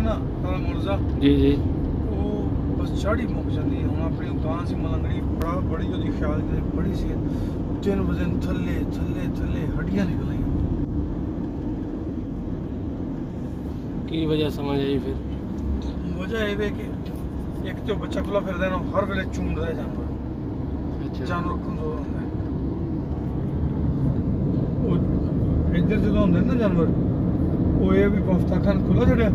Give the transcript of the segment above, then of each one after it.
है ना काला मुर्जा जी जी वो बस चाड़ी मुक जाती है हम अपनी गां से मलंगड़ी बड़ा बड़ी जो ख्याल करे बड़ी सी दिन ब दिन थले थले थले हड्डियां निकल रही की वजह समझ आई फिर वजह ये है कि एक तो बच्चा खुला फिर देना हर वेले चूंडदा है जानवर अच्छा जानवर कमजोर होंगे इधर जो होंगे ना जानवर वो ये भी हफ्ता खान खुला छड़िया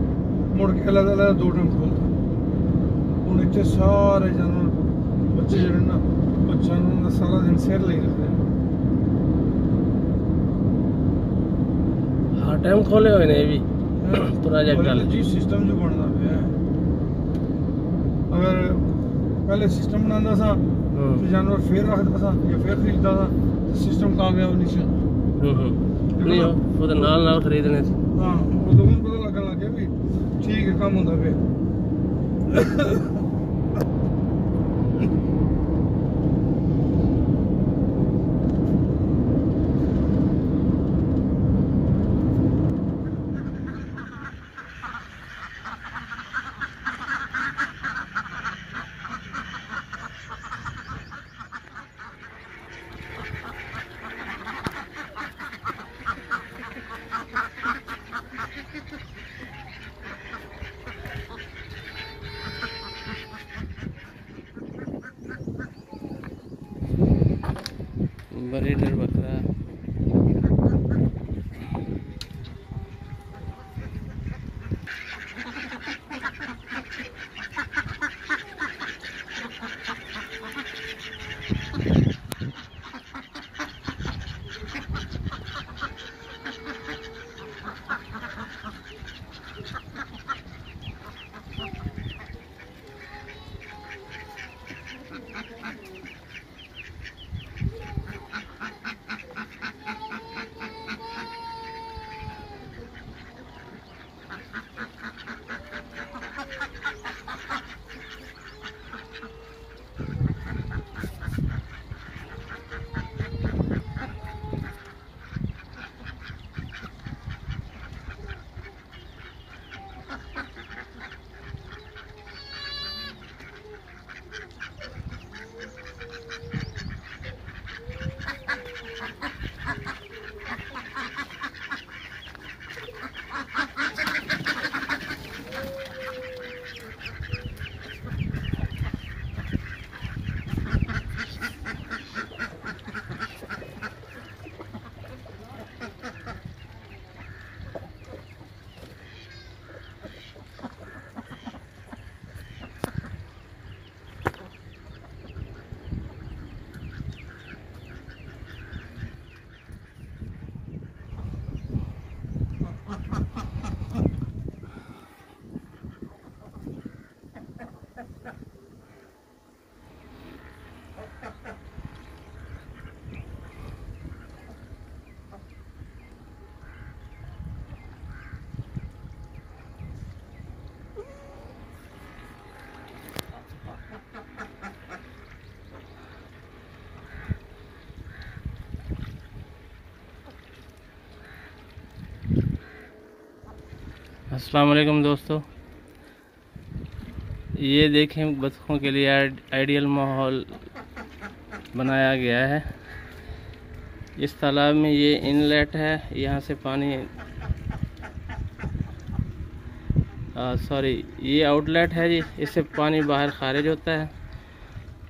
मुड़ के अलग अलग 2 टाइम खोलता हूँ इतने सारे जानवर बच्चे जड़े ना वो जानवर का सारा दिन सिर ले रखते हैं हाँ टाइम खोले हुए ने भी प्रोजेक्ट जी सिस्टम जो बनना पे अगर पहले सिस्टम बनाना था तो जानवर फिर रखता था या फिर खरीदता था तो सिस्टम कामयाब नहीं था नहीं वो तो नाल खरीदने थे हाँ वो तो उनको पता लगन लग गया भी ठीक है काम होता पे ब्रीडर बकरा अस्सलाम वालेकुम दोस्तों, ये देखें बतखों के लिए आइडियल माहौल बनाया गया है। इस तालाब में ये इनलेट है, यहाँ से पानी ये आउटलेट है जी, इससे पानी बाहर खारिज होता है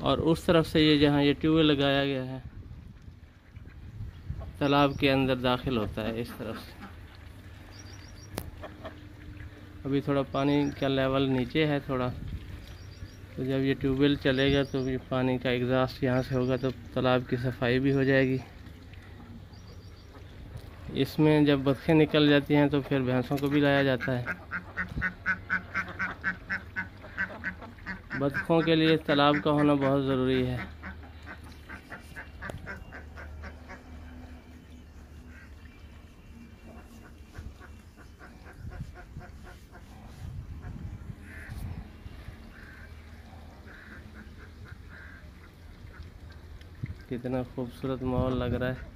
और उस तरफ से ये जहाँ ये ट्यूबवेल लगाया गया है तालाब के अंदर दाखिल होता है इस तरफ से। अभी थोड़ा पानी का लेवल नीचे है थोड़ा, तो जब ये ट्यूबवेल चलेगा तो ये पानी का एग्जॉस्ट यहाँ से होगा तो तालाब की सफाई भी हो जाएगी। इसमें जब बतखें निकल जाती हैं तो फिर भैंसों को भी लाया जाता है। बतखों के लिए तालाब का होना बहुत ज़रूरी है। कितना खूबसूरत माहौल लग रहा है।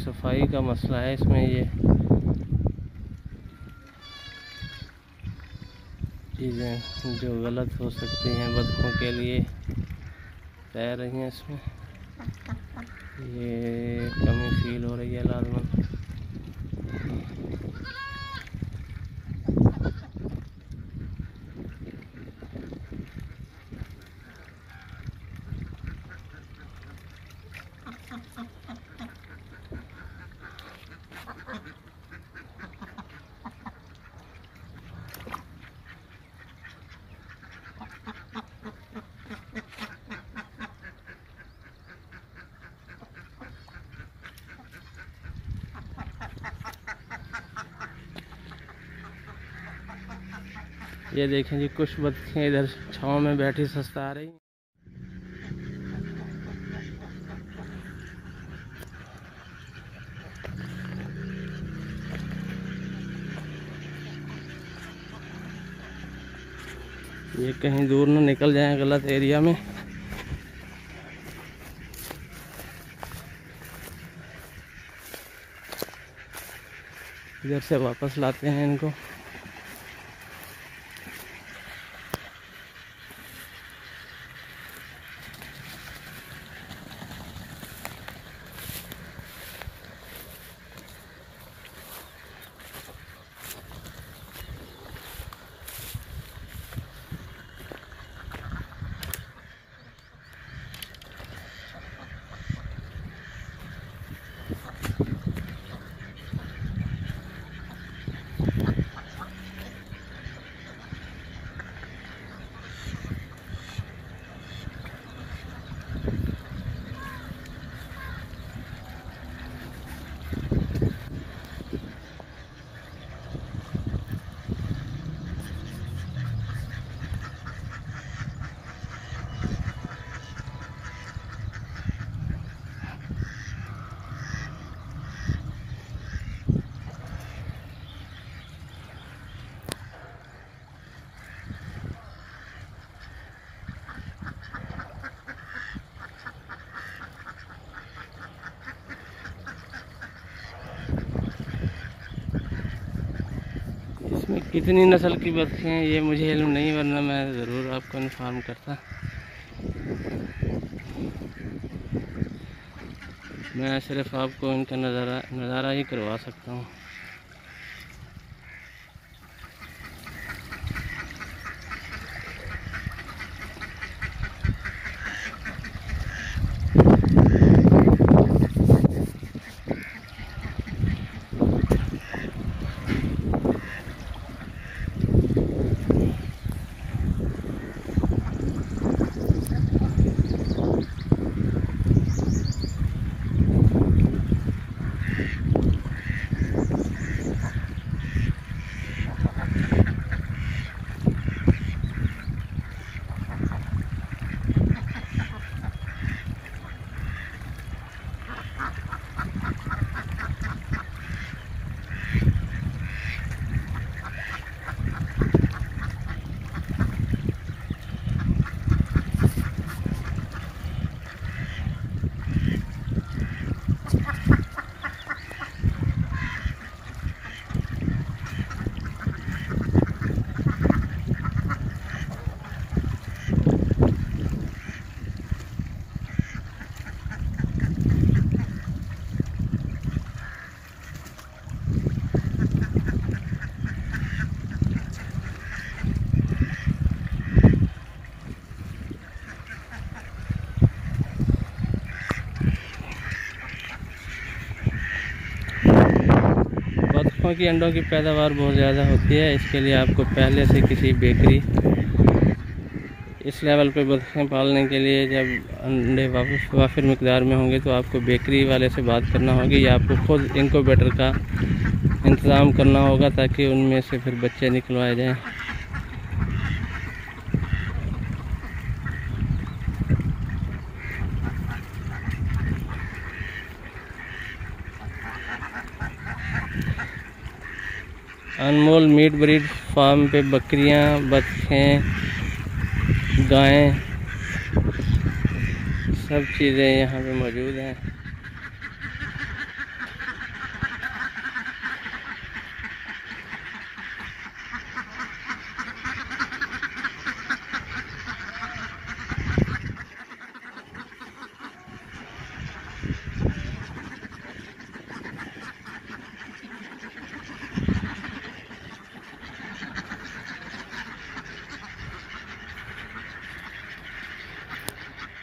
सफाई का मसला है इसमें। ये चीज़ें जो गलत हो सकती हैं बतखों के लिए तैर रही हैं इसमें, ये कमी फील हो रही है लाजमन। ये देखें जी, कुछ बतखें इधर छाँव में बैठी सस्ता रही। ये कहीं दूर न निकल जाए गलत एरिया में। इधर से वापस लाते हैं इनको। इसमें कितनी नस्ल की बतखें हैं ये मुझे इल्म नहीं, वरना मैं ज़रूर आपको इन्फॉर्म करता। मैं सिर्फ आपको इनका नज़ारा ही करवा सकता हूँ। बतखों की अंडों की पैदावार बहुत ज़्यादा होती है। इसके लिए आपको पहले से किसी बेकरी, इस लेवल पे बतखें पालने के लिए जब अंडे वाफिर मकदार में होंगे तो आपको बेकरी वाले से बात करना होगी या आपको खुद इनक्यूबेटर का इंतज़ाम करना होगा ताकि उनमें से फिर बच्चे निकलवाए जाएं। अनमोल मीट ब्रीड फार्म पे बकरियां, बतखें, गायें, सब चीज़ें यहाँ पे मौजूद हैं।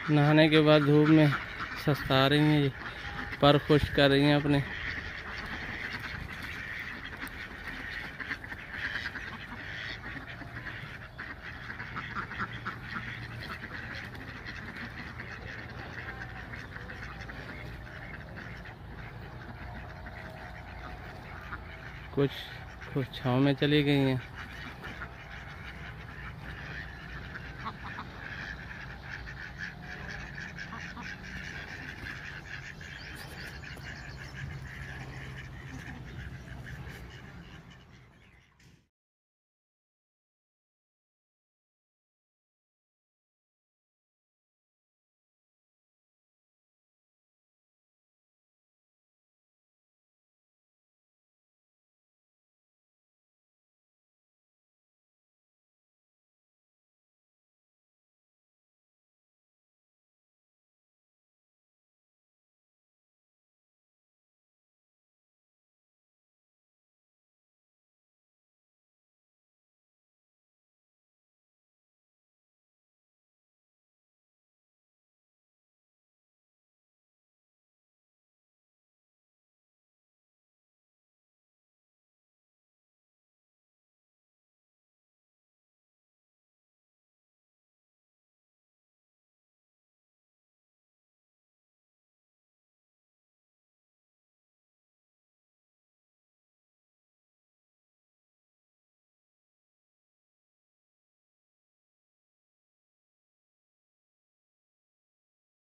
नहाने के बाद धूप में सस्ता रही हैं ये, पर खुश कर रही हैं अपने। कुछ छाँव में चली गई हैं।